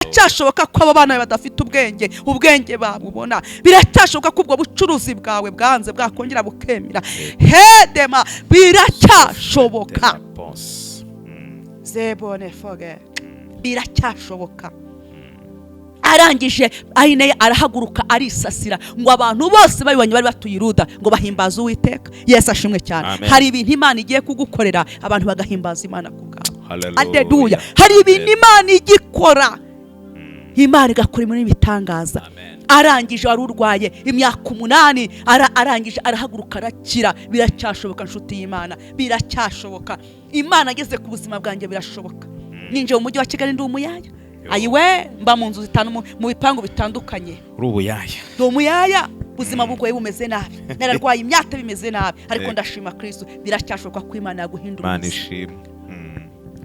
biracyashoboka ko abo bana badafite ubwenge babubona, biracyashoboka ko ubwo bucuruzi bwawe bwanze bwakongera bukemera. Hedema, biracyashoboka. Zebone foge, biracyashoboka. Arangije ahine arahaguruka arisasira ngo abantu bose babibonye bari batuye Yuda ngo bahimbaza Uwiteka. Yesu ashimwe cyane. Hari ibintu Imana igiye kugukorera abantu bagahimbaza Imana kubwawe. Haleluya. Hari ibintu Imana igikora, Imana igakora muri bitangaza. Arangije wari urwaye imyaka 8, arangije arahaguruka arakira. Biracyashoboka nshuti y'Imana, biracyashoboka. Imana ageze ku buzima bwanjye birashoboka. Ninje mu mujyi wa Kigali ndi umuyaya, ayiwe mba mu nzu zitanu mu bipangu bitandukanye. Urubuyaya, ndi umuyaya, buzima bugoye bumeze nabi, nararwaye imyaka bimeze nabi, ariko ndashima Kristo. Biracyashoboka ko Imana yaguhindura. Imana ishimwe.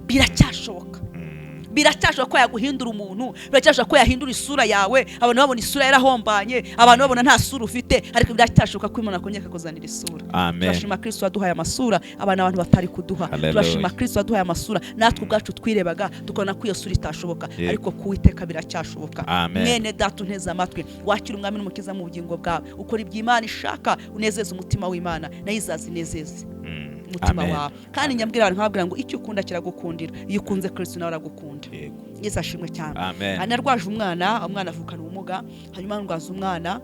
Biracyashoboka. Biracyashoboka ko yaguhindura umuntu, biracyashoboka ko yahindura isura yawe. Abantu babona isura yarahombanye, abantu babona nta sura ufite, ariko biracyashoboka ko Imana akongera kuzanira isura. Turashima Kristo waduhaye amasura abantu batari kuduha. Turashima Kristo waduhaye amasura natwe ubwacu twirebaga tukona ko iyo sura itashoboka, ariko kuwiteka biracyashoboka. Mwene data unteze amatwi, wakira umwami n'umukiza mu bugingo bwawe, ukora ibyo Imana ishaka, unezeze umutima w'Imana nayo izazinezeze umutima wawe. Kandi nyambwira abantu nkabwira ngo icyo ukunda kiragukundira. Iyo ukunze Kristo nawe aragukunda. Yesu ashimwe cyane. Anarwaje umwana avukana ubumuga, hanyuma ndwaza umwana,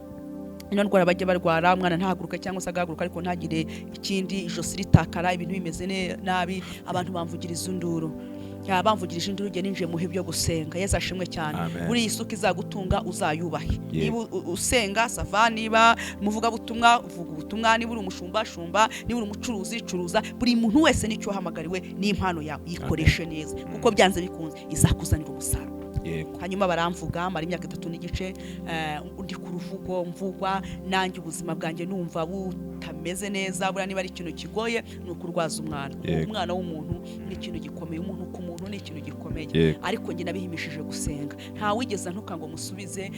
ino ndwara bajya barwara, umwana ntahaguruka cyangwa se agahaguruka ariko ntagire ikindi, ijosi ritakara, ibintu bimeze nabi, abantu bamvugiriza induru. Bamvugirije induru nge ninje muhe byo gusenga. Yesu ashimwe cyane. Buri isuka izagutunga uzayubahe. Niba usenga sava, niba muvuga butumwa uvuga ubutumwa, niba uri umushumba shumba, niba uri umucuruzi curuza. Buri muntu wese nicyo hamagariwe n'impano yawe yikoreshe neza, kuko byanze bikunze izakuzanira umusaruro. Hanyuma baramvuga mara imyaka 3 n'igice, undi ku ruvugo mvugwa, nanjye ubuzima bwanjye numva butameze neza. Bura niba ari ikintu kigoye ni ukurwaza umwana. Umwana w'umuntu ni ikintu gikomeye, umuntu ku muntu ni ikintu gikomeye. Ariko nge nabihimishije gusenga. Nta wigeza ntuka ngo musubize,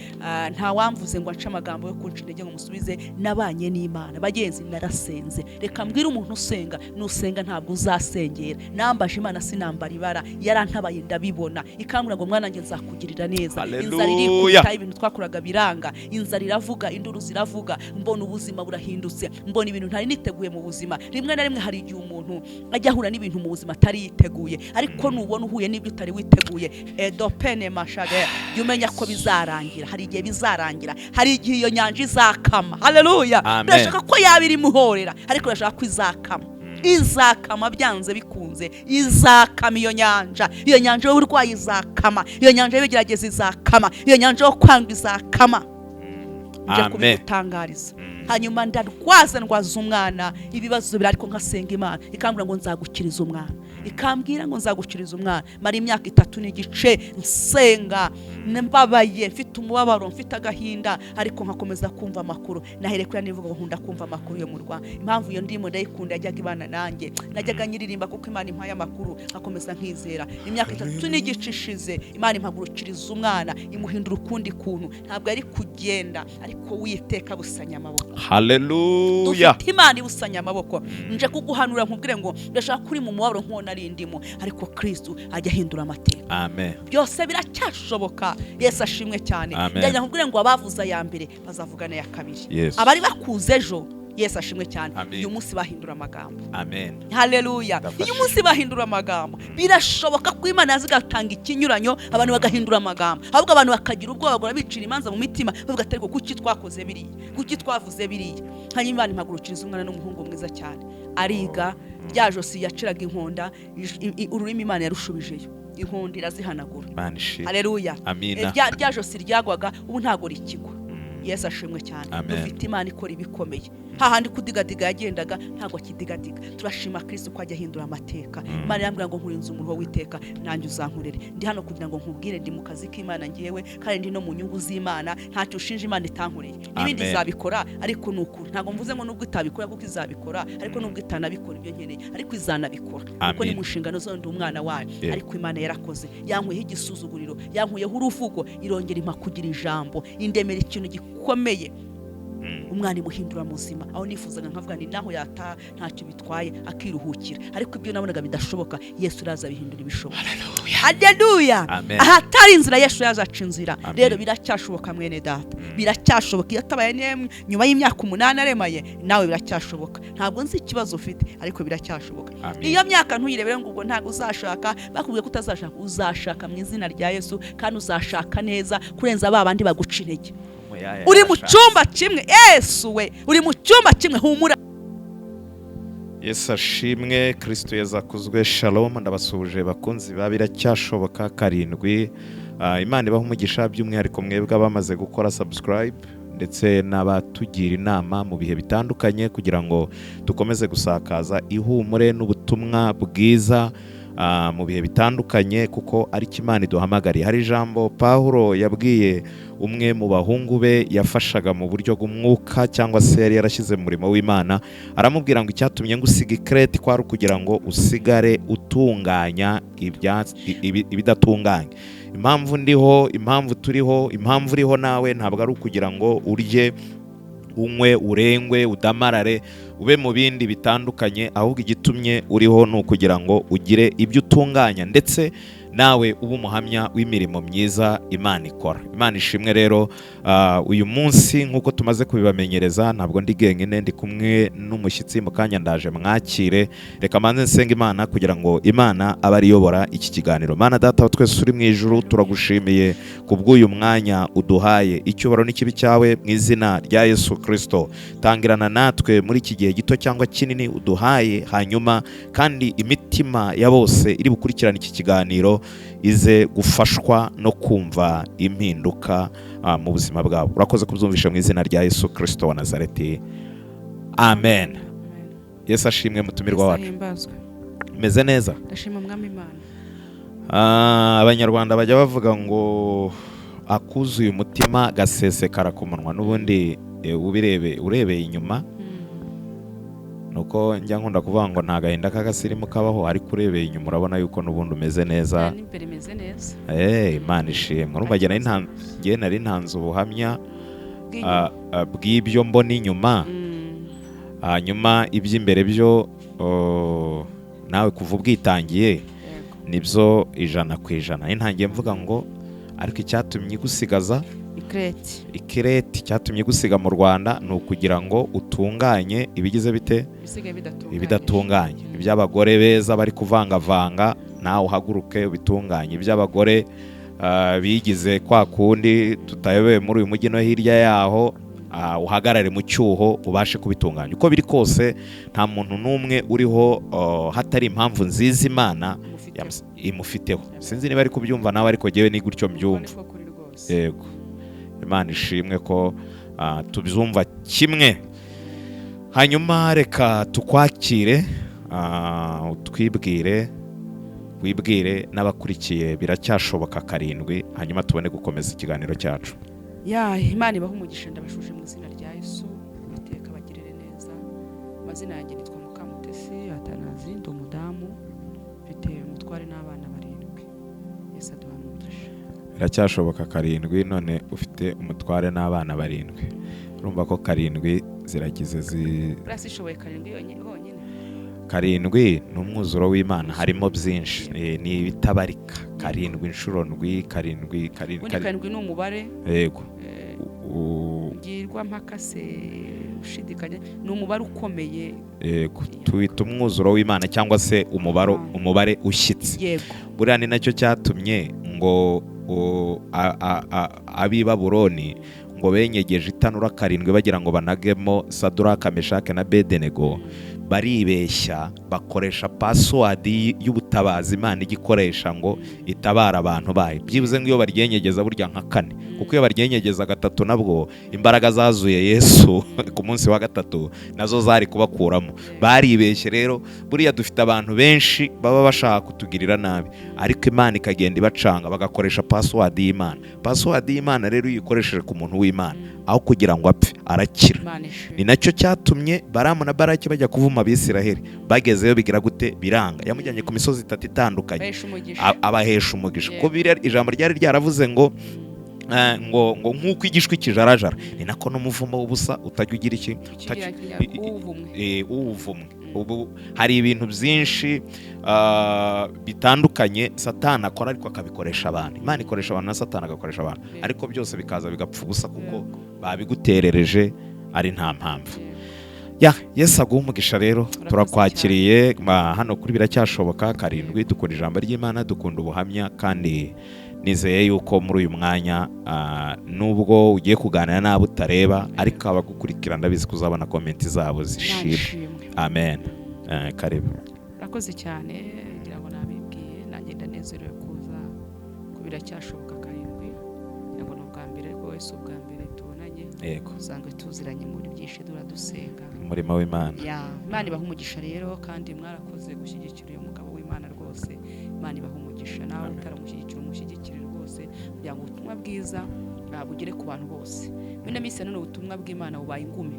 nta wamvuze ngo anca amagambo yo kunca intege ngo musubize. Nabanye n'Imana bagenzi, narasenze. Reka mbwira umuntu usenga, nusenga ntabwo uzasengera. Nambaje Imana sinambara ibara, yarantabaye ndabibona, ikambura ngo mwana nge nzakugirira neza. Inzara irikubita, ibintu twakoraga biranga, inzara iravuga, induru ziravuga, mbona ubuzima burahindutse, mbona ibintu ntari niteguye mu buzima. Rimwe na rimwe hari igihe umuntu ajya ahura n'ibintu mu buzima atari yiteguye, ariko nubona uhuye n'ibyo utari witeguye, edopene mashage, umenya ko bizarangira. Hari igihe bizarangira, hari igihe iyo nyanja izakama. Haleluya. Ndashaka ko yabiri muhorera, ariko ndashaka ko izakama. Izakama byanze bikunze, izakama iyo nyanja y'uburwayi izakama, iyo nyanja y'ibigeragezo izakama, iyo nyanja yo kwanga izakama. Nje kubitangariza. Hanyuma ndwaza umwana, ibibazo biri, ariko nkasenga Imana ikambwira ngo nzagukiriza umwana, ikambwira ngo nzagukiriza umwana. Mara imyaka 3 n'igice nsenga, mbabaye, mfite umubabaro, mfite agahinda, ariko nkakomeza kumva amakuru. Nahere kuri nivuga ngo nkunda kumva amakuru yo mu Rwanda. Impamvu iyo ndimo ndayikunda, yajyaga ibana nanjye, najyaga nyiririmba kuko Imana impaye amakuru, nkakomeza nkizera. Imyaka 3 n'igice ishize, Imana impagurukiriza umwana, imuhindura ukundi kuntu. Ntabwo ari kugenda, ariko Uwiteka busanya amaboko. Haleluya. Dufite Imana ibusanya amaboko. Nje kuguhanura nkubwire ngo ndashaka kuri mu mubabaro nkona rindimo, ariko Kristo ajya ahindura amateka. Byose biracyashoboka. Yesu ashimwe cyane. Ndajya nkubwire ngo abavuza ya mbere bazavugana ya kabiri. Abari bakuze ejo, Yesu ashimwe cyane. Uyu munsi bahindura amagambo. Haleluya. Uyu munsi bahindura amagambo. Birashoboka ko Imana yazigatanga ikinyuranyo abantu bagahindura amagambo, ahubwo abantu bakagira ubwoba, bagora bicira imanza mu mitima, bavuga ati kuki twakoze biriya, kuki twavuze biriya. Hanyuma Imana impagurukiriza umwana n'umuhungu mwiza cyane, ariga. Rya josi yaciraga inkonda, ururimi Imana yarushubijeyo, inkonda irazihanagura. Haleluya. Rya josi ryagwaga ubu ntago rikigwa. Yesu ashimwe cyane. Dufite Imana ikora ibikomeye. Hahandi kudigadiga yagendaga ntago kidigadiga. Turashima Kristo ko ajya ahindura amateka. Imana yambwira ngo nkurinze umuruho w'iteka, nanjye uzankurere. Ndi hano kugira ngo nkubwire ndi mu kazi k'Imana ngiyewe, kandi ndi no mu nyungu z'Imana. Ntacyo ushinja Imana itankureye. Ibindi izabikora, ariko nuko ntago mvuze ngo nubwo itabikora kuko izabikora, ariko nubwo itanabikora ibyo nkeneye, ariko izanabikora kuko ni mu nshingano zo ndi umwana wayo. Ariko Imana yarakoze, yankuyeho igisuzuguriro, yankuyeho uruvugo, irongera impa kugira ijambo, indemera ikintu gikomeye. umwana imuhindura muzima. Aho nifuzaga nkavuga ni naho yataha ntacyo bitwaye akiruhukira, ariko ibyo nabonaga bidashoboka Yesu araza bihindura ibishoboka. Haleluya. Ahatari inzira Yesu yazaca inzira. Rero biracyashoboka mwene data, biracyashoboka. Iyo tabaye nyuma y'imyaka 8 aremaye, nawe biracyashoboka. Ntabwo nzi ikibazo ufite, ariko biracyashoboka. Iyo myaka ntuyirebere ngo ubwo ntabwo uzashaka, bakubwiye ko utazashaka, uzashaka mu izina rya Yesu, kandi uzashaka neza kurenza babandi baguca intege. Uri mu cyumba kimwe, Yesu we, uri mu cyumba kimwe, humura. Yesu ashimwe, Kristo yazakuzwe. Shalom, ndabasuhuje bakunzi ba Biracyashoboka 7. Imana ibaha umugisha, by'umwihariko mwebwe bamaze gukora subscribe ndetse n'abatugira inama mu bihe bitandukanye kugira ngo dukomeze gusakaza ihumure n'ubutumwa bwiza mu bihe bitandukanye, kuko ari Imana iduhamagariye. Hari ijambo Pawulo yabwiye umwe mu bahungu be yafashaga mu buryo bw'umwuka, cyangwa se yari yarashyize mu murimo w'Imana. Aramubwira ngo icyatumye ngusiga Krete kwari kugira ngo usigare utunganya ibidatunganye. Impamvu ndiho, impamvu turiho, impamvu uriho nawe ntabwo ari ukugira ngo urye, unywe, urengwe, udamarare, ube mu bindi bitandukanye, ahubwo igitumye uriho ni ukugira ngo ugire ibyo utunganya, ndetse nawe uba umuhamya w'imirimo myiza Imana ikora. Imana ishimwe. Rero uyu munsi nk'uko tumaze kubibamenyereza, ntabwo ndi genyine, ndi kumwe n'umushyitsi. Mu kanya ndaje mwakire. Reka manze nsenga Imana kugira ngo Imana abe ariyobora iki kiganiro. Mana Data wa twese uri mu ijuru, turagushimiye kubw'uyu mwanya uduhaye. Icyubahiro n'ikibi cyawe mu izina rya Yesu Kristo. Tangirana natwe muri iki gihe gito cyangwa kinini uduhaye, hanyuma kandi imitima ya bose iri bukurikirana iki kiganiro ize gufashwa no kumva impinduka mu buzima bwabo. Urakoze kubyumvisha mu izina rya Yesu Kristo wa Nazareti. Amen. Yesu ashimwe, mutumirwa wacu. Meze neza? Ndashima Mwami Imana. Abanyarwanda bajya bavuga ngo akuzuye umutima gasesekara ku munwa. N'ubundi urebeye inyuma, nuko njya nkunda kuvuga ngo nta gahinda k'agasirimu kabaho, ariko urebeye inyuma urabona yuko n'ubundi umeze neza. N'imbere imeze neza. Imana ishimwe. Urumva nari ntanze ubuhamya bw'ibyo mbona inyuma, hanyuma iby'imbere byo nawe kuva ubwitangiye nibyo 100%. Intangiye mvuga ngo ariko icyatumye gusigaza Krete cyatumye gusiga mu Rwanda ni ukugira ngo utunganye ibigize bite ibidatunganye. Iby'abagore beza bari kuvangavanga, nawe uhaguruke ubitunganye. Iby'abagore bigize kwa kundi tutayobewe muri uyu mujyi no hirya yaho, uhagarare mu cyuho ubashe kubitunganya. Uko biri kose nta muntu n'umwe uriho hatari impamvu nziza Imana imufiteho. Sinzi niba ari kubyumva nawe, ariko jyewe ni gutyo mbyumva. Yego, Imana ishimwe ko tubyumva kimwe. Hanyuma reka tukwakire, wibwire n'abakurikiye Biracyashoboka 7, hanyuma tubone gukomeza ikiganiro cyacu. Imana ibaha umugisha, ndabashuje mu izina rya Yesu. Iteka bagirire neza. Amazina yanjye nitwa Mukamutesi Atanazi, ndi umudamu, mfite umutware n'abana 7. Yesu aduha umugisha. Biracyashoboka 7, none ufite umutware n'abana 7. Urumva ko 7 ziragize Urasishoboye 7 honyine. 7 ni umwuzuro w'Imana, harimo byinshi, ni ibitabarika. 7 inshuro ndwi, 7 ni umubare. Yego. Ngirwa mpaka se ushidikanya, ni umubare ukomeye. Yego, tuwita umwuzuro w'Imana cyangwa se umubare ushyitse. Yego. Buriya ni nacyo cyatumye ngo ab'i Babuloni ngo benyegeje itanura 7 bagira ngo banagemo Saduraka, Meshake na Abedenego. Baribeshya, bakoresha password y'ubutabazi Imana igikoresha ngo itabara abantu bayo. Byibuze ngo iyo baryenyegeza burya nka 4, kuko iyo baryenyegeza 3 nabwo imbaraga zazuye Yesu ku munsi wa 3 nazo zari kubakuramo. Baribeshye rero. Buriya dufite abantu benshi baba bashaka kutugirira nabi, ariko Imana ikagenda ibacanga, bagakoresha password y'Imana. Password y'Imana rero uyikoresheje ku muntu w'Imana, aho kugira ngo apfe arakira. Ni nacyo cyatumye Baramu na Baraki bajya kuvuma Abisiraheli. Bagezeyo bigira gute? Biranga. Yamujyanye ku misozi 3 itandukanye, abahesha umugisha. Ko ijambo ryari ryaravuze ngo ngo nk'uko igishwi kijarajara ni nako n'umuvumo w'ubusa utajya ugira iki uwuvumwe. Ubu hari ibintu byinshi bitandukanye Satani akora ariko akabikoresha abantu. Imana ikoresha abantu na Satani agakoresha abantu, ariko byose bikaza bigapfa ubusa kuko babiguterereje ari nta mpamvu. Yesu aguha umugisha. Rero turakwakiriye hano kuri Biracyashoboka 7. Dukunda ijambo ry'Imana, dukunda ubuhamya, kandi nizeye yuko muri uyu mwanya nubwo ugiye kuganira n'abo utareba ariko abagukurikira ndabizi kuzabona komenti zabo zishimye. Amen. Karibu. Urakoze cyane, ngira ngo nabibwiye nanjye ndanezerewe kuza ku Biracyashoboka 7. Ngo n'ubwa mbere ko Yesu ubwa mbere tubonanye. Yego. Usanga tuziranye muri byinshi dusenga. Umurimo w'Imana. Imana ibaha umugisha rero, kandi mwarakoze gushyigikira uyu mugabo w'Imana rwose. Imana ibaha umugisha, nawe utaramushyigikira umushyigikire rwose, kugira ngo ubutumwa bwiza bugere ku bantu bose. Bino minsi none ubutumwa bw'Imana bubaye ingume.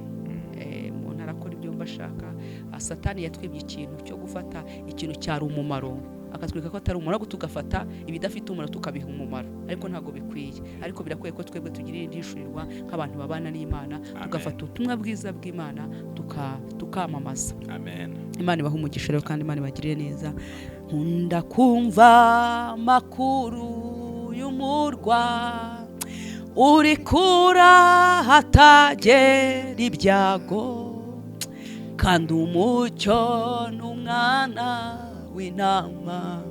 Umuntu arakora ibyo mbashaka. Satani yatwibye ikintu cyo gufata ikintu cyari umumaro, akatwika ko atari umumaro, tugafata ibidafite umumaro tukabiha umumaro, ariko ntago bikwiye. Ariko birakwiye ko twebwe tugirira indishurirwa nk'abantu babana n'Imana, tugafata ubutumwa bwiza bw'Imana tukamamaza. Amen. Imana ibaha umugisha rero, kandi Imana ibagirire neza. Nkunda kumva amakuru y'umurwa uri kura hatagera ibyago, kandi umucyo n'umwana w'intama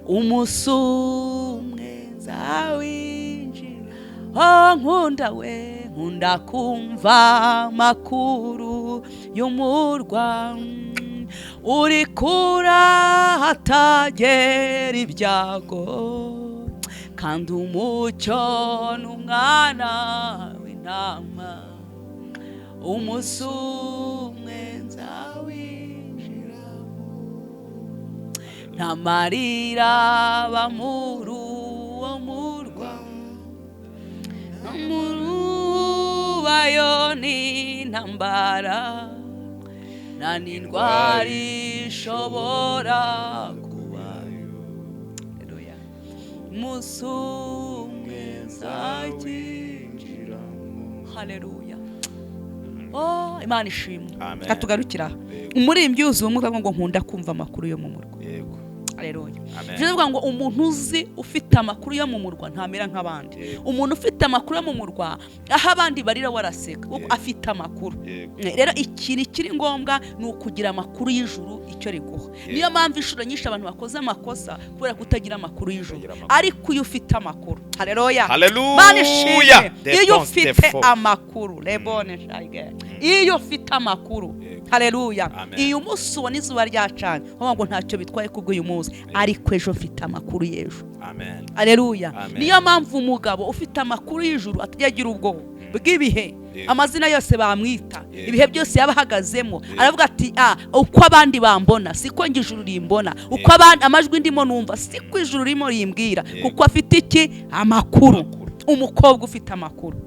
umunsi umwe nzawinjira. Nkunda kumva amakuru y'umurwa uri kura hatagera ibyago, kandi umucyo n'umwana w'intama umunsi umwe nzawinjiramo. Nta marira aba muri uwo murwa, murubayo n'intambara, nta n'indwara ishobora kubayo. Umunsi umwe nzakinjiramo. Haleluya. Imana ishimwe. Katugarukira umuririmbyi yuzuye umwuka ngo nkunda kumva amakuru yo mu murwa. Yego. Haleluya. Bivuga ngo umuntu uzi ufite amakuru yo mu murwa ntamera nk'abandi. Umuntu ufite amakuru yo mu murwa, aho abandi barira waraseka, kuko afite amakuru. Rero ikintu kiri ngombwa ni ukugira amakuru y'ijuru icyo riguha. Niyo mpamvu inshuro nyinshi abantu bakoze amakosa kubera kutagira amakuru y'ijuru, ariko iyo ufite amakuru. Haleluya. Haleluya. Iyo ufite amakuru, lebone shage. Iyo ufite amakuru, haleluya, iyo umunsi ubona izuba ryacanye, ngo ntacyo bitwaye kubwo uyu munsi, ariko ejo ufite amakuru y'ejo. Amen. Haleluya. Niyo mpamvu umugabo ufite amakuru y'ijuru atajya agira ubwoba bw'ibihe, amazina yose bamwita, ibihe byose yabahagazemo, aravuga ati uko abandi bambona siko nge ijuru rimbona, uko abandi amajwi ndimo numva siko ijuru rimo rimbwira, kuko afite iki? Amakuru. Umukobwa ufite amakuru.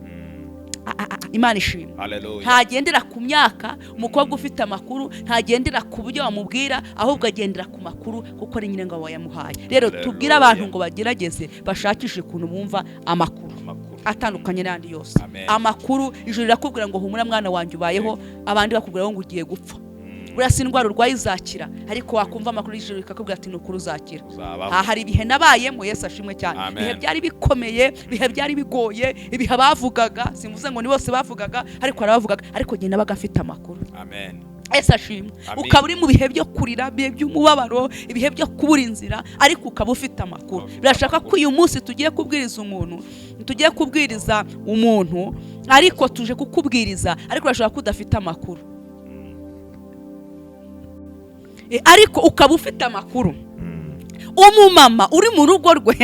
Imana ishimwe. Ntagendera ku myaka. Umukobwa ufite amakuru ntagendera ku buryo wamubwira, ahubwo agendera ku makuru, kuko ari nyine ngo wayamuhaye. Rero tubwire abantu ngo bagerageze bashakishe ukuntu bumva amakuru atandukanye n'andi yose. Amakuru ijuru rirakubwira ngo humura mwana wanjye ubayeho, abandi bakubwira ngo ugiye gupfa. Urasa indwara urwaye izakira, ariko wakumva amakuru y'ijuru rikakubwira ati nukuri uzakira. Hari ibihe nabayemo, Yesu ashimwe cyane. Ibihe byari bikomeye, ibihe byari bigoye, ibihe bavugaga, simvuze ngo ni bose bavugaga, ariko arabavugaga, ariko njye nabaga afite amakuru. Amen. Yesu ashimwe. Ukaba uri mu bihe byo kurira, ibihe by'umubabaro, ibihe byo kubura inzira, ariko ukaba ufite amakuru. Birashaka ko uyu munsi tugiye kubwiriza umuntu, ariko tuje kukubwiriza, ariko urashaka ko udafite amakuru. Ariko ukaba ufite amakuru. Umumama uri mu rugo rwe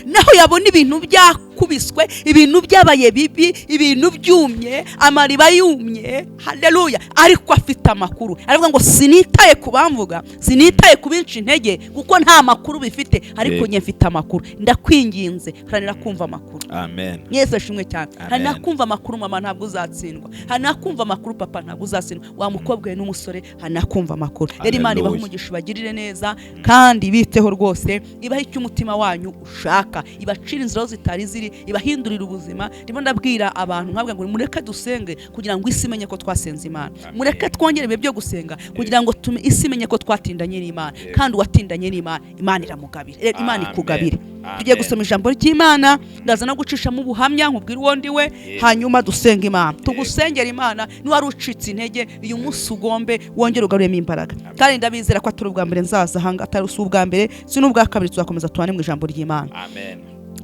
naho yabona ibintu byakubiswe, ibintu byabaye bibi, ibintu byumye, amariba yumye, haleluya, ariko afite amakuru. Aravuga ngo sinitaye kubamvuga, sinitaye kubinca intege, kuko nta makuru bifite, ariko nye mfite amakuru. Ndakwinginze haranira kumva amakuru. Amen. Yesu ashimwe cyane. Haranira kumva amakuru mama, ntabwo uzatsindwa. Haranira kumva amakuru papa, ntabwo uzatsindwa. Wa mukobwa n'umusore, haranira kumva amakuru. Rero Imana ibaha umugisha, bagirire neza, kandi biteho rwose, ibaha icyo umutima wanyu ushaka, ibacira inzira zitari ziri, kandi ibahindurira ubuzima. Ndimo ndabwira abantu nkabwa ngo mureke dusenge kugira ngo isi imenye ko twasenze Imana. Mureke twongere ibihe byo gusenga kugira ngo isi imenye ko twatindanye n'Imana, kandi uwatindanye n'Imana Imana iramugabira, Imana ikugabire. Tugiye gusoma ijambo ry'Imana, ndaza no gucishamo ubuhamya nkubwira uwo ndi we, hanyuma dusenga Imana. Tugusengera Imana ni wari ucitse intege uyu munsi ugombe wongere ugaruremo imbaraga. Kandi ndabizera ko atari ubwa mbere nzaza hanga, atari ubwa mbere si n'ubwa kabiri, tuzakomeza tubane mu ijambo ry'Imana.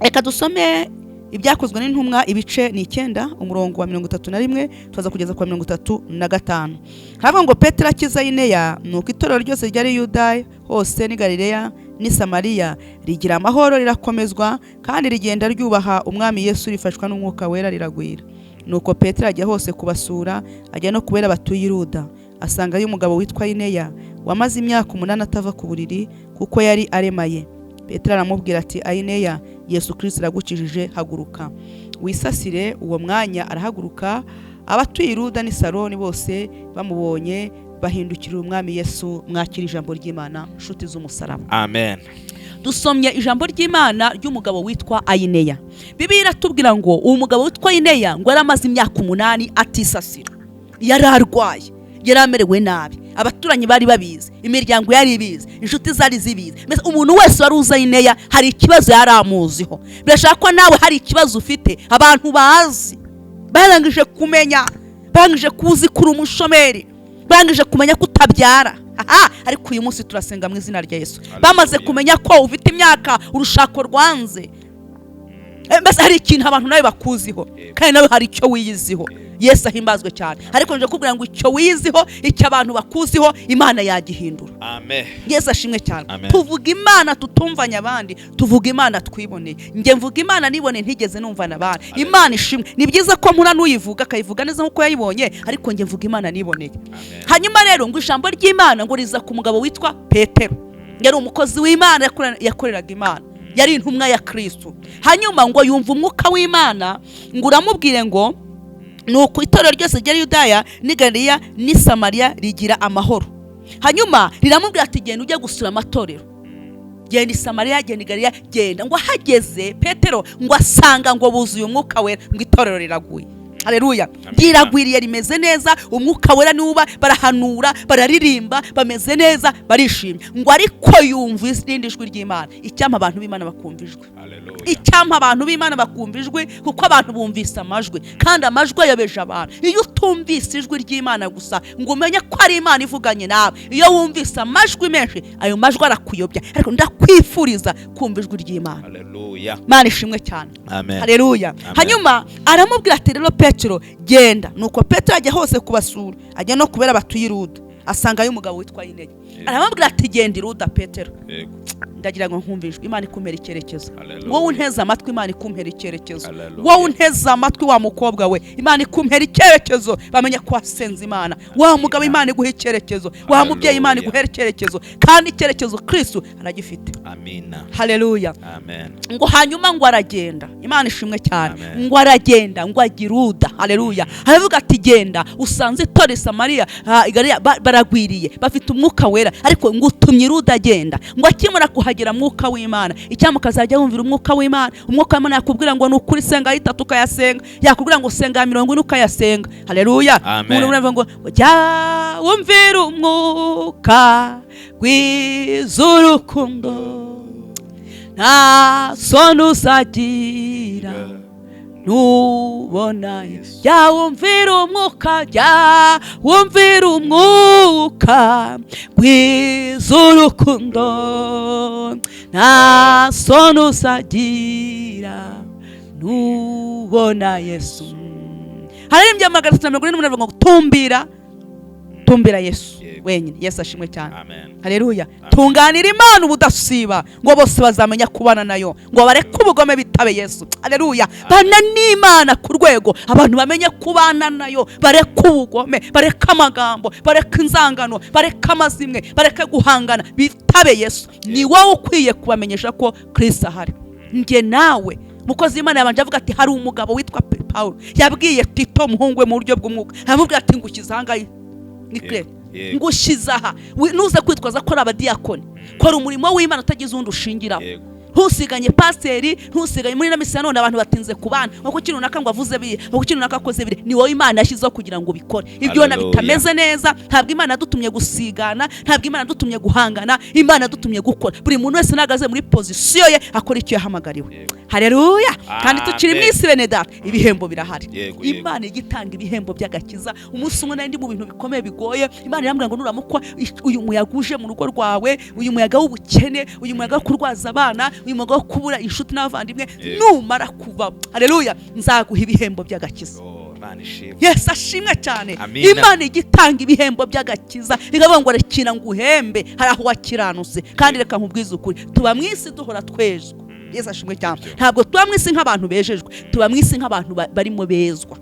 Reka dusome ibyakozwe n'intumwa ibice ni 9 umurongo wa 31 tuza kugeza kwa 35. Haravuga ngo Petero akiza Ayineya, nuko itorero ryose ryari Yudaya hose ni Galileya ni Samariya rigira amahoro, rirakomezwa kandi rigenda ryubaha umwami Yesu, rifashwa n'umwuka wera riragwira. Nuko Petero ajya hose kubasura, ajya no kubera batuye i Luda. Asangayo umugabo witwa Ayineya wamaze imyaka 8 atava ku buriri kuko yari aremaye. Petero aramubwira ati, Ayineya, Yesu Kristo aragukijije, haguruka wisasire. Uwo mwanya arahaguruka, abatuye i Luda ni Saroni bose bamubonye bahindukirira umwami Yesu. Mwakira ijambo ry'Imana nshuti z'umusaraba. Amen. Dusomye ijambo ry'Imana ry'umugabo witwa Ayineya. Bibiliya iratubwira ngo uwo mugabo witwa Ayineya ngo yaramaze imyaka 8 atisasira, yari arwaye, yari amerewe nabi. Abaturanyi bari babizi, imiryango yari ibizi, inshuti zari zibizi. Mbese umuntu wese wari uzi Ayineya hari ikibazo yari amuziho. Birashaka ko nawe hari ikibazo ufite abantu bazi, barangije kumenya, barangije kuzi kuri umushomeri, barangije kumenya kutabyara. Ariko uyu munsi turasenga mu izina rya Yesu. Bamaze kumenya ko ufite imyaka urushako rwanze. Mbese hari ikintu abantu nawe bakuziho, kandi nawe hari icyo wiyiziho. Yesu ahimbazwe cyane. Ariko nje kubwira ngo icyo wiyiziho, icyo abantu bakuziho, Imana yagihindura. Amen. Yesu ashimwe cyane. Tuvuga Imana tutumvanya abandi, tuvuga Imana twiboneye. Nge mvuga Imana nibone ntigeze numvana abandi. Imana ishimwe. Ni byiza ko mpura n'uyivuga akayivuga neza nkuko yayibonye, ariko nge mvuga Imana niboneye. Hanyuma rero ngo ijambo ry'Imana ngo riza ku mugabo witwa Petero. Yari umukozi w'Imana, yakoreraga Imana, yari intumwa ya Kristo. Hanyuma ngo yumva umwuka w'Imana ngo uramubwire ngo nuko itorero ryose ryari Yudaya ni Galileya ni Samariya rigira amahoro. Hanyuma riramubwira ati, genda ujye gusura amatorero, genda i Samariya, genda i Galileya, genda. Ngo hageze Petero ngo asanga ngo buzuye umwuka wera, ngo itorero riraguye. Haleluya. Ryiragwiriye, rimeze neza, umwuka wera niwuba, barahanura, bararirimba, bameze neza, barishimye. Ngo ariko yumva izindi jwi ry'Imana. Icyampa abantu b'Imana bakumvijwe. Icyampa abantu b'Imana bakumvijwe, kuko abantu bumvise amajwi, kandi amajwi ayobeje abantu. Iyo utumvise ijwi ry'Imana gusa ngo umenye ko ari Imana ivuganye nawe, iyo wumvise amajwi menshi, ayo majwi arakuyobya. Ariko ndakwifuriza kumva ijwi ry'Imana. Haleluya. Imana ishimwe cyane. Amen. Haleluya. Hanyuma aramubwira ati, rero Petero, genda. Nuko Petero ajya hose kubasura, ajya no kubera batuye i Luda. Asangayo umugabo witwa Ayineya. Aramubwira ati, genda i Luda Petero. Ndagira ngo nkumvijwe, Imana ikumpera icyerekezo. Wowe unteze amatwi, Imana ikumpera icyerekezo. Wowe unteze amatwi wa mukobwa we, Imana ikumpera icyerekezo. Bamenye ko wasenze Imana. Wa mugabo, Imana iguha icyerekezo. Wa mubyeyi, Imana iguhera icyerekezo, kandi icyerekezo Kristo aragifite. Amina. Haleluya. Amen. Ngo hanyuma ngo aragenda. Imana ishimwe cyane. Ngo aragenda ngo ajya i Luda. Haleluya. Aravuga ati, genda usanze itorero Samariya baragwiriye, bafite umwuka wera, ariko ngo utumye i Luda agenda. Ngo akimara kuhagera mwuka w'Imana, icyampa ukazajya wumvira umwuka w'Imana. Umwuka w'Imana yakubwira ngo nukuri senga 3 ukayasenga, yakubwira ngo senga 40 ukayasenga. Haleluya. Umuntu ngo jya wumvira umwuka w'iz'urukundo, nta soni uzagira nubona. Jya wumvira umwuka, jya wumvira umwuka w'iz'urukundo, nta soni uzagira nubona Yesu. Haririmbye 148 ngo tumbira Yesu wenyine. Yesu ashimwe cyane. Haleluya. Tunganira Imana ubudasiba, ngo bose bazamenya kubana nayo, ngo bareke ubugome bitabe Yesu. Haleluya. Bana n'Imana ku rwego abantu bamenye kubana nayo, bareke ubugome, bareke amagambo, bareke inzangano, bareke amazimwe, bareke guhangana, bitabe Yesu. Ni wowe ukwiye kubamenyesha ko Kristo ahari. Nge nawe mukozi w'Imana yabanje avuga ati, hari umugabo witwa Paulo yabwiye Tito muhungu we mu buryo bw'umwuka, aramubwira ati, ngukiza ahangahe Niklete, ngushiza aha, nuze kwitwaza ko ari abadiyakoni, ko ari umurimo w'Imana utagize undi ushingiraho. ntusiganye pasiteri, ntusiganye muri na misa. None abantu batinze kubana kuko kintu naka ngo avuze biri, kuko kintu naka akoze biri. Ni wowe Imana yashyizeho kugira ngo ubikore. Ibyo wenda bitameze neza, ntabwo Imana yadutumye gusigana, ntabwo Imana yadutumye guhangana, Imana yadutumye gukora. Buri muntu wese nagaze muri pozisiyo ye akora icyo yahamagariwe. Haleluya. Kandi tukiri mu isi bene data, ibihembo birahari. Imana igitanga ibihembo by'agakiza. Umunsi umwe ndi mu bintu bikomeye bigoye, Imana irambwira ngo nuramukwa uyu muyaga uje mu rugo rwawe, uyu muyaga w'ubukene, uyu muyaga wo kurwaza abana, uyu muyaga wo kubura inshuti n'abavandimwe, numara kuva, haleluya, nzaguha ibihembo by'agakiza. Yes, ashimwe cyane. Imana igitanga ibihembo by'agakiza, ikavuga ngo rekina nguhembe hari aho wakiranutse. Kandi reka nkubwize ukuri, tuba mu isi duhora twezwa. Yes, ashimwe cyane. Ntabwo tuba mu isi nk'abantu bejejwe, tuba mu isi nk'abantu barimo bezwa.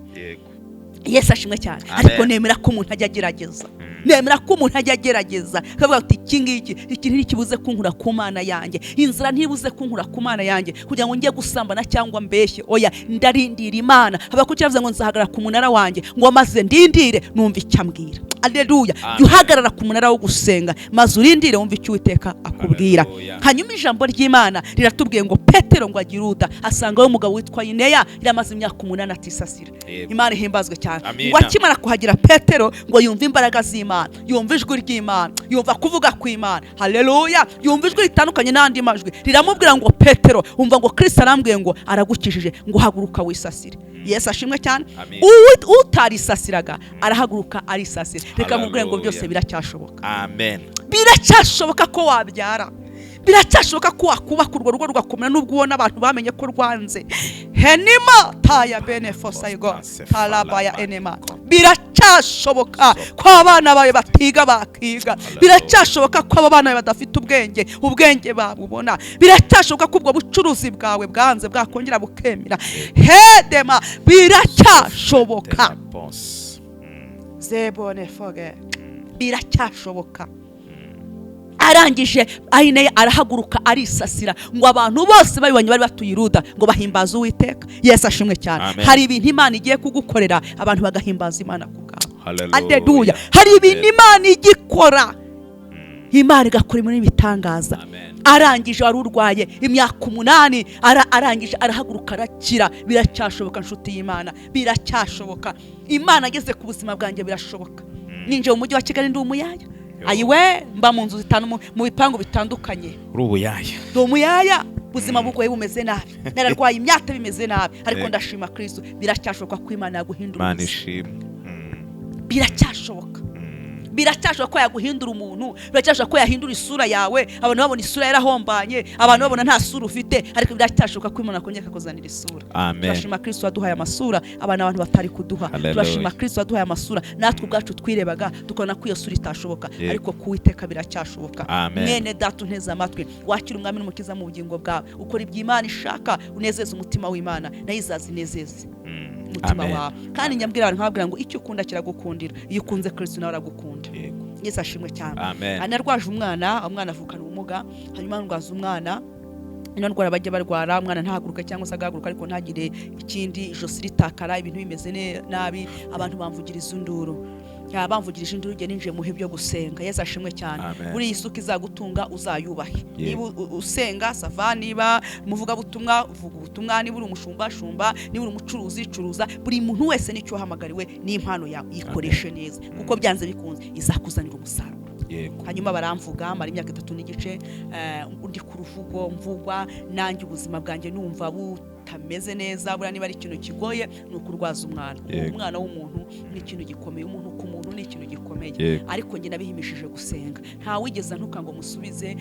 Yes, ashimwe cyane. Ariko nemera ko umuntu ajya agerageza, nemera ko umuntu ajya agerageza akavuga ati iki ntikibuze kunkura ku Mana yanjye, inzira ntibuze kunkura ku Mana yanjye kugira ngo njye gusambana cyangwa mbeshye. Oya, ndarindira Imana. Abakurikiza ngo nzahagarara ku munara wanjye ngo maze ndindire numva icyo ambwira. Aleluya. Jya uhagarara ku munara wo gusenga maze urindire wumva icyo Uwiteka akubwira. Hanyuma ijambo ry'Imana riratubwiye ngo Petero ngo agire Yuda asangaho umugabo witwa Ineya yamaze imyaka 8 atisasira. Imana ihimbazwe cyane. Ngo akimara kuhagira Petero ngo yumva imbaraga z'Imana, yumva ijwi ry'Imana, yumva kuvuga kw'Imana. Haleluya. Yumva ijwi ritandukanye n'andi majwi riramubwira ngo Petero, umva ngo Kristo arambwiye ngo aragukijije, ngo haguruka wisasire. Yesu ashimwe cyane. Utarisasiraga arahaguruka arisasira. Reka mubwire ngo byose biracyashoboka. Amen. Biracyashoboka ko wabyara, biracyashoboka ko wakubaka urwo rugo rugakomera nubwo ubona abantu bamenye ko rwanze. Henima taya benefosayigo talabaya enema. Biracyashoboka ko abana bawe batiga bakiga. Biracyashoboka ko abo bana badafite ubwenge babubona. Biracyashoboka ko ubwo bucuruzi bwawe bwanze bwakongera bukemera. Hedema biracyashoboka. Zebone foge. Biracyashoboka. Arangije Ineya arahaguruka arisasira ngo abantu bose babibonye bari batuye i Luda ngo bahimbaza Uwiteka. Yesu ashimwe cyane. Hari ibintu Imana igiye kugukorera abantu bagahimbaza Imana kubwawe. Haleluya. Hari ibintu Imana igikora, Imana igakora ibintu bitangaza. Arangije wari urwaye imyaka 8 arangije arahaguruka arakira. Biracyashoboka nshuti y'Imana, biracyashoboka. Imana ageze ku buzima bwanjye birashoboka. Ninje mu mujyi wa Kigali ndi umuyaya. Ayiwe mba mu nzu zitanu mu bipangu bitandukanye. Urubuyaya. Do muyaya buzima bugoye bumeze nabi. Nararwaye imyaka bimeze nabi, ariko ndashima Kristo. Biracyashoboka ko Imana yaguhindura. Imana ishimwe. Biracyashoboka. Biracyashoboka ko yaguhindura umuntu, biracyashoboka ko yahindura isura yawe. Abantu babona isura yarahombanye, abantu babona nta sura ufite, ariko biracyashoboka ko Imana akongera akakuzanira isura. Turashima Kristo waduhaye amasura abantu batari kuduha. Turashima Kristo waduhaye amasura natwe ubwacu twirebaga tukabona ko iyo sura itashoboka, ariko ku Uwiteka biracyashoboka. Mwene data unteze amatwi, wakira umwami n'umukiza mu bugingo bwawe, ukora ibyo Imana ishaka, unezeza umutima w'Imana nayo izazinezeze umutima wawe. Kandi nyambwira abantu nkababwira ngo icyo ukunda kiragukundira. Iyo ukunze Kristo nawe aragukunda. Yesu ashimwe cyane. Anarwaje umwana avukana ubumuga, hanyuma ndwaza umwana ino ndwara bajya barwara, umwana ntahaguruka cyangwa se agahaguruka ariko ntagire ikindi, ijosi ritakara, ibintu bimeze nabi, abantu bamvugiriza induru. Bamvugirije induru nge ninje muhe byo gusenga. Yesu ashimwe cyane. Buri isuka izagutunga uzayubahe. Niba usenga sava, niba muvuga butumwa uvuga ubutumwa, niba uri umushumba, niba uri umucuruzi curuza. Buri muntu wese nicyo hamagariwe n'impano yawe ikoreshe neza, kuko byanze bikunze izakuzanira umusaruro. Hanyuma baramvuga mara imyaka 3 n'igice undi ku ruvugo mvugwa nanjye ubuzima bwanjye numva butameze neza. Bura niba ari ikintu kigoye ni ukurwaza umwana w'umuntu ni ikintu gikomeye. Umuntu ku muntu ni ikintu gikomeye, ariko njye nabihimishije gusenga. Nta wigeze ntuka ngo musubize,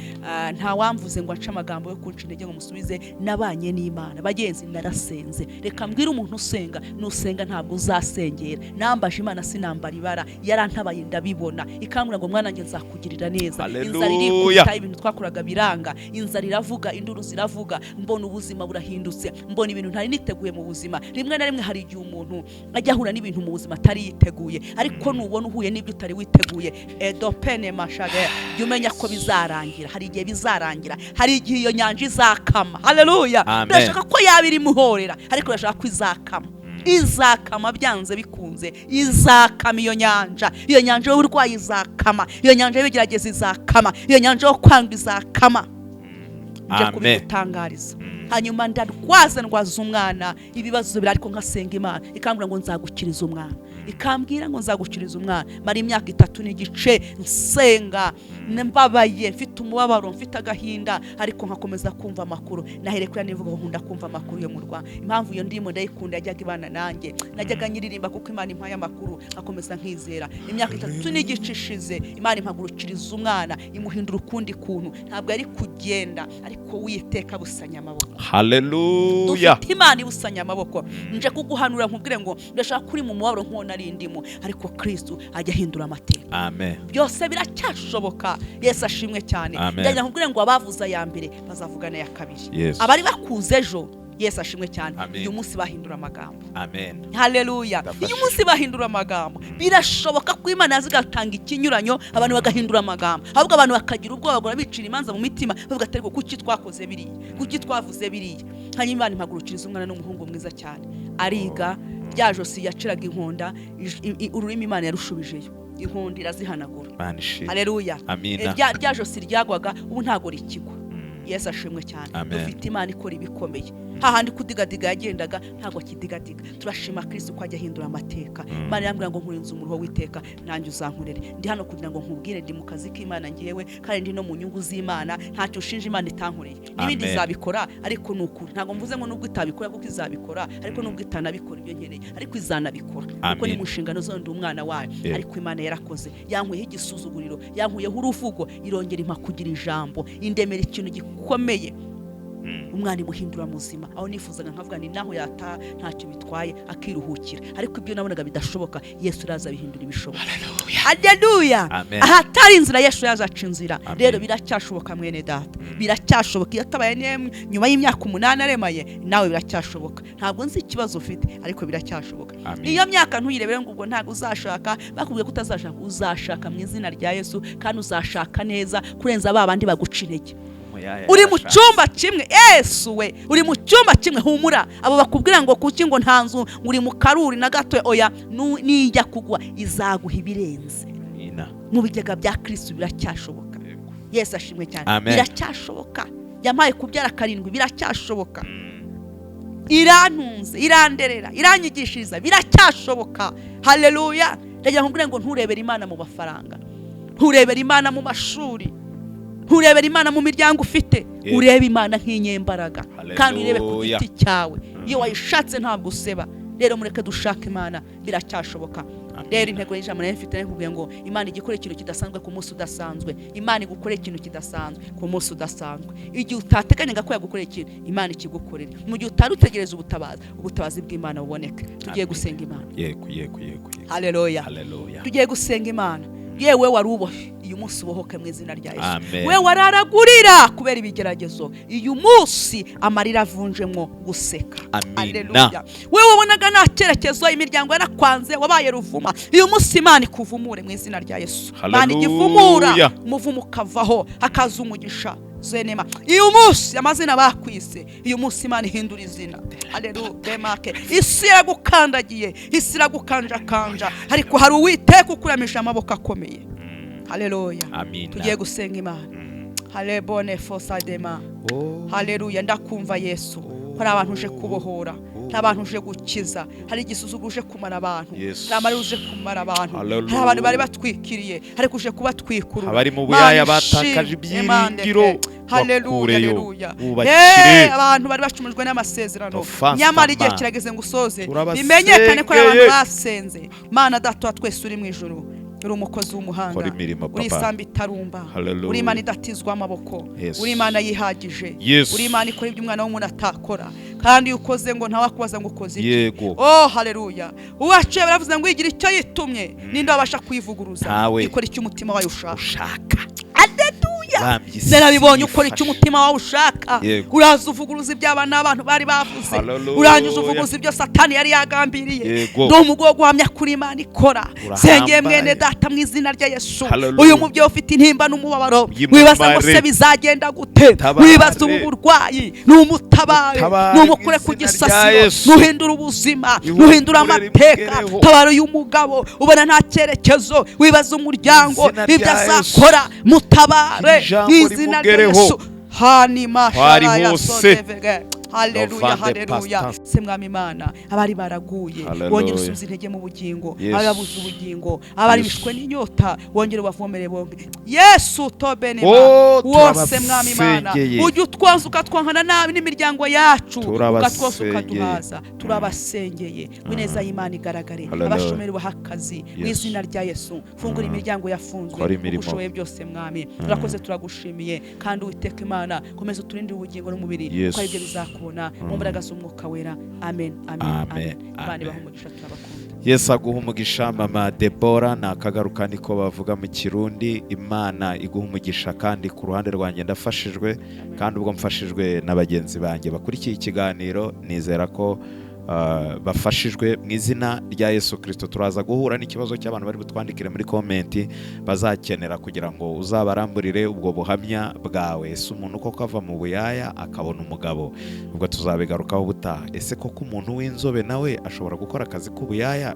nta wamvuze ngo ace amagambo yo kunca intege ngo musubize. Nabanye n'Imana bagenzi, narasenze. Reka mbwira umuntu usenga, nusenga ntabwo uzasengera. Nambaje Imana sinambara ibara, yarantabaye ndabibona, ikambwira ngo mwana njye nzakugirira neza. Inzara irikubita, ibintu twakuraga biranga, inzara iravuga, induru ziravuga, mbona ubuzima burahindutse, mbona ibintu ntari niteguye mu buzima. Rimwe na rimwe hari igihe umuntu ajya ahura n'ibintu mu buzima atari yiteguye, ariko nubona uhuye n'ibyo utari witeguye edopene mashage jya umenya ko bizarangira. Hari igihe bizarangira, hari igihe iyo nyanja izakama. Haleluya. Birashaka ko yabiri muhorera, ariko birashaka ko izakama. Izakama byanze bikunze, izakama iyo nyanja y'uburwayi izakama, iyo nyanja y'ibigeragezo izakama, iyo nyanja yo kwanga izakama. nje kubigutangariza. Hanyuma ndwaza umwana ibibazo biri, ariko nkasenga Imana ikambwira ngo nzagukiriza umwana, ikambwira ngo nzagukiriza umwana. Mara imyaka 3 n'igice nsenga, mbabaye, mfite umubabaro, mfite agahinda, ariko nkakomeza kumva amakuru. Nahere kuri nivuga ngo nkunda kumva amakuru yo mu Rwanda. Impamvu iyo ndimo ndayikunda, yajyaga ibana nanjye, najyaga nyiririmba kuko Imana impaye amakuru, akomeza nkizera. Imyaka 3 n'igice ishize, Imana impagurukiriza umwana, imuhindura ukundi kuntu. Ntabwo ari kugenda, ariko Uwiteka busanya amaboko. Haleluya. Dufite Imana ibusanya amaboko. Nje kuguhanura nkubwire ngo ndashaka kuri mu mubabaro nk'ona ari ndimo, ariko Kristo ajya ahindura amateka. Amen. Byose biracyashoboka. Yesu ashimwe cyane. Ndagira nkubwire ngo abavuza ya mbere bazavugana ya kabiri. Abari bakuze ejo, Yesu ashimwe cyane. Uyu munsi bahindura amagambo. Amen. Haleluya. Uyu munsi bahindura amagambo. Birashoboka ko Imana yazigatanga ikinyuranyo, abantu bagahindura amagambo. Ahubwo abantu bakagira ubwoba, bagora bicira imanza mu mitima, bavuga ati kuki twakoze biriya, kuki twavuze biriya. Hanyuma Imana impagurukiriza umwana n'umuhungu mwiza cyane. Ariga rya josi yaciraga inkonda, ururimi Imana yarushubijeyo, inkonda irazihanagura. Haleluya. Rya josi ryagwaga ubu ntago rikigwa. Yesu ashimwe cyane. Dufite Imana ikora ibikomeye. Hahandi kudigadiga yagendaga ntago kidigadiga. Turashima Kristo ko ajya ahindura amateka. Imana yambwira ngo nkurinze umuruho w'iteka, nanjye uzankurere. Ndi hano kugira ngo nkubwire, ndi mu kazi k'Imana ngiyewe, kandi ndi no mu nyungu z'Imana. Ntacyo ushinja Imana itankureye. N'ibindi izabikora, ariko nuko ntago mvuze ngo nubwo itabikora kuko izabikora, ariko nubwo itanabikora ibyo nkeneye, ariko izanabikora. Kuko ni mu nshingano zo ndi umwana wayo. Ariko Imana yarakoze, yankuyeho igisuzuguriro, yankuyeho uruvugo, irongera impa kugira ijambo, indemera ikintu gikomeye. Umwana imuhindura muzima. Aho nifuzaga nkavuga ni naho yata ntacyo bitwaye akiruhukira, ariko ibyo nabonaga bidashoboka, Yesu raza bihindura ibishoboka. Haleluya. Ahatari inzira Yesu yazaca inzira. Rero biracyashoboka mwene data, biracyashoboka. Iyo tabaye nyuma y'imyaka 8 aremaye, nawe biracyashoboka. Ntabwo nzi ikibazo ufite, ariko biracyashoboka. Iyo myaka ntuyirebere ngo ubwo ntabwo uzashaka, bakubwiye kutazashaka, uzashaka mu izina rya Yesu, kandi uzashaka neza kurenza babandi baguca intege. Uri mu cyumba kimwe, Yesu we, uri mu cyumba kimwe, humura. Abo bakubwira ngo kuki ngo ntanzu, uri mu karuri na gato, oya, nijya kugwa izaguha ibirenze. Mu bigega bya Kristo biracyashoboka. Yesu ashimwe cyane. Biracyashoboka. Yampaye kubyara 7, biracyashoboka. Irantunze, iranderera, iranyigishiriza, biracyashoboka. Haleluya. Ndagira nkubwire ngo nturebere Imana mu mafaranga, nturebere Imana mu mashuri, nturebere Imana mu miryango ufite, urebe Imana nk'inyembaraga, kandi urebe ku giti cyawe. Iyo wayishatse ntabwo useba. Rero mureke dushaka Imana, biracyashoboka. Rero intego y'ijambo nayo mfite nakubwiye ngo Imana igikore ikintu kidasanzwe ku munsi udasanzwe. Imana igukore ikintu kidasanzwe ku munsi udasanzwe. Igihe utateganyaga ko yagukorera ikintu, Imana ikigukorera. Mu gihe utarutegereza ubutabazi bw'Imana buboneke. Tugiye gusenga Imana. Yego. Haleluya. Tugiye gusenga Imana. Yewe warubohe, uyu munsi ubohoke mu izina rya Yesu. We wararagurira kubera ibigeragezo, uyu munsi amarira avunjemo guseka. Haleluya. We wabonaga nta cyerekezo, imiryango yarakwanze, wabaye ruvuma, uyu munsi Imana ikuvumure mu izina rya Yesu. Imana igivumura, umuvumo ukavaho, hakaza umugisha. Zenema uyu munsi amazina bakwise, uyu munsi Imana ihindura izina. Haleluya. Isi iragukandagiye, isi iragukanjakanja, ariko hari Uwiteka ukuramisha amaboko akomeye. Haleluya. Tugiye gusenga Imana. Halebone fosadema. Haleluya. Ndakumva Yesu, hari abantu uje kubohora, hari abantu uje gukiza, hari igisuzuguro uje kumara abantu, hari amari uje kumara abantu, hari abantu bari batwikiriye, hari kuje kubatwikura, abari mu buyaya batakaje ibyiringiro. Haleluya. Abantu bari bacumujwe n'amasezerano, nyamara igihe kirageze ngo usoze bimenyekane ko abantu basenze. Mana Data wa twese uri mu ijuru, uri umukozi w'umuhanga, uri isambi itarumba, uri Imana idatizwa amaboko, uri Imana yihagije, uri Imana ikora ibyo umwana w'umuntu atakora, kandi iyo ukoze ngo ntawakubaza ngo ukoze iki. Haleluya. Uwaciye baravuze ngo igira icyo yitumye, ninde wabasha kwivuguruza? Ikora icyo umutima wawe ushaka. Narabibonye ukora icyo umutima wawe ushaka. Uraza uvuguruza iby'abana n'abantu bari bavuze, uranyuze uvuguruza ibyo Satani yari yagambiriye. Ndo umugo guhamya kuri Imana ikora. Sengeye mwene Data mu izina rya Yesu, uyu mubyeyi ufite intimba n'umubabaro, wibaza ngo se bizagenda gute, wibaza ubu burwayi, n'umutabare, n'umukure ku gisasiro, nuhindura ubuzima, nuhindura amateka. Tabaro y'umugabo ubona nta cyerekezo, wibaza umuryango ibyo azakora, mutabare izina rya Yesu. hani mashara ya hose. sodevege. Haleluya, Novande haleluya. pastas. Se mwami Imana, abari baraguye Haleluya. wongere usubize intege mu bugingo, Yes. ababuze ubugingo, abari Yes. bishwe n'inyota wongere ubavomere bonge. Yesu tobenema Oh, wose mwami Imana, turabasengeye. ujye utwanza ukatwankana nabi n'imiryango yacu, Turabasengeye. ukatwosa ukaduhaza. Turabasengeye wineza y'Imana igaragare, Haleluya. abashomeri bahakazi mu Yes. izina rya Yesu. Fungura imiryango yafunzwe, Kora imirimo. ushoboye byose mwami. Turakoze, turagushimiye kandi Uwiteka Imana, komeza uturindire ubugingo n'umubiri, Yes. kuko ari byo bizakubona mu mbaraga z'Umwuka Wera. Amen, amen, Amen, amen. Imana amen. ibahe umugisha, turabakunda. Yesu aguha umugisha mama Debora, ni akagaruka niko bavuga mu Kirundi. Imana iguha umugisha, kandi ku ruhande rwanjye ndafashijwe, kandi ubwo mfashijwe na bagenzi banjye bakurikiye ikiganiro, nizera ko bafashijwe mu izina rya Yesu Kristo. Turaza guhura n'ikibazo cy'abantu bari butwandikire muri komenti bazakenera kugira ngo uzabaramburire ubwo buhamya bwawe. Ese umuntu koko ava mu buyaya akabona umugabo? Ubwo tuzabigarukaho ubutaha. Ese koko umuntu w'inzobe nawe ashobora gukora akazi k'ubuyaya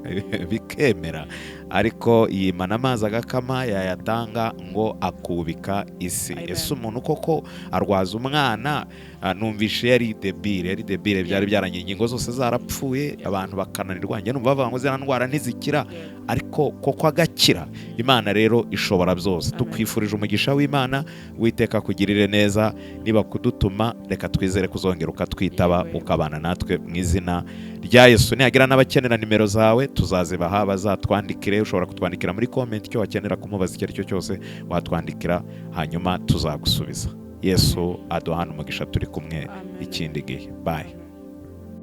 bikemera? Ariko yimana amazi agakama, yayatanga ngo akubika isi. Ese umuntu koko arwaza umwana? Numvishe yari debile, byari byarangiye, ingingo zose zarapfuye, abantu bakananirwa, njye numva bavuga ngo ziriya ndwara ntizikira, ariko koko agakira. Imana rero ishobora byose. Tukwifurije umugisha w'Imana, Uwiteka kugirire neza. Niba kudutuma, reka twizere kuzongera ukatwitaba, ukabana natwe mu izina rya Yesu. Nihagira n'abakenera nimero zawe, tuzazibaha, bazatwandikire. Ushobora kutwandikira muri comment icyo wakenera kumubaza icyo ari cyo cyose, watwandikira hanyuma tuzagusubiza. Yesu aduhana umugisha, turi kumwe ikindi gihe. Bye.